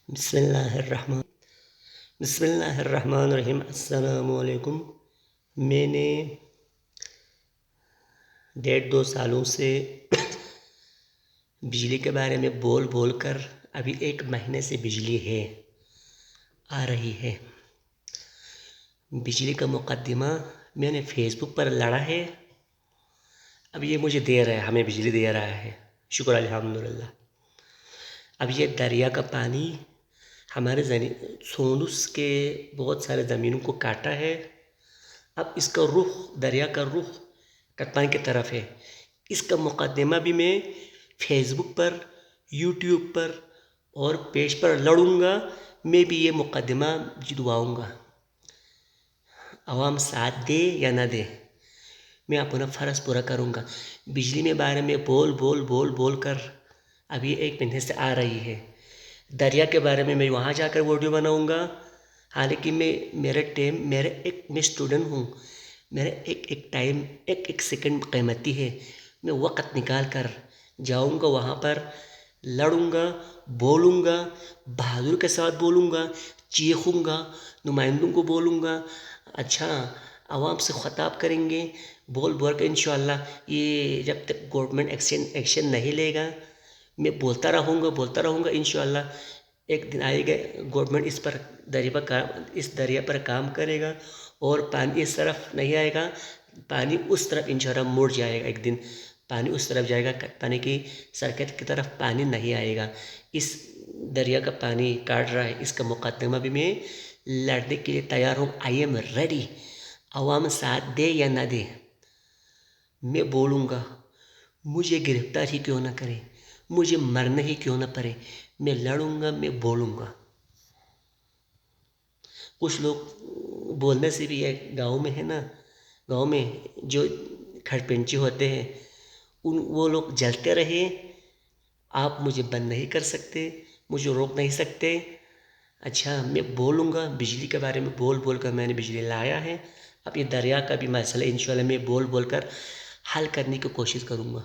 بسم اللہ الرحمن الرحیم۔ السلام علیکم۔ میں نے 1.5-2 سالوں سے بجلی کے بارے میں بول کر ابھی 1 مہینے سے بجلی آ رہی ہے۔ بجلی کا مقدمہ میں نے فیس بک پر لڑا ہے، اب یہ مجھے دے رہا ہے، ہمیں بجلی دے رہا ہے، شکر الحمدللہ۔ اب یہ دریا کا پانی ہمارے سونس کے بہت سارے زمینوں کو کاٹا ہے، اب اس کا رخ، دریا کا رخ کتان کی طرف ہے۔ اس کا مقدمہ بھی میں فیس بک پر، یوٹیوب پر اور پیج پر لڑوں گا، میں بھی یہ مقدمہ جدواؤں گا۔ عوام ساتھ دے یا نہ دے، میں اپنا فرض پورا کروں گا۔ بجلی میں بارے میں بول کر ابھی 1 مہینے سے آ رہی ہے۔ دریا کے بارے میں وہاں جا کر ویڈیو بناؤں گا، حالانکہ میں اسٹوڈنٹ ہوں، میرا ایک ٹائم، ایک سیکنڈ قیمتی ہے۔ میں وقت نکال کر جاؤں گا، وہاں پر لڑوں گا، بولوں گا، بہادر کے ساتھ بولوں گا، چیخوں گا، نمائندوں کو بولوں گا، اچھا عوام سے خطاب کریں گے، بول کر انشاءاللہ یہ جب تک گورنمنٹ ایکشن نہیں لے گا، میں بولتا رہوں گا، انشاءاللہ ایک دن آئے گا، گورنمنٹ اس دریا پر کام کرے گا اور پانی اس طرف نہیں آئے گا، پانی اس طرف انشاءاللہ مڑ جائے گا۔ ایک دن پانی اس طرف جائے گا، پانی کی سرکت کی طرف پانی نہیں آئے گا۔ اس دریا کا پانی کاٹ رہا ہے، اس کا مقدمہ بھی میں لڑنے کے لیے تیار ہوں۔ I am ready. عوام ساتھ دے یا نہ دے، میں بولوں گا، مجھے گرفتار ہی کیوں نہ کرے، مجھے مرنا ہی کیوں نہ پڑے، میں لڑوں گا، میں بولوں گا۔ کچھ لوگ بولنے سے بھی گاؤں میں ہے نا، گاؤں میں جو کھڑ پنچی ہوتے ہیں، وہ لوگ جلتے رہے، آپ مجھے بند نہیں کر سکتے، مجھے روک نہیں سکتے۔ اچھا میں بولوں گا، بجلی کے بارے میں بول کر میں نے بجلی لایا ہے، اب یہ دریا کا بھی مسئلہ انشاءاللہ میں بول کر حل کرنے کی کوشش کروں گا۔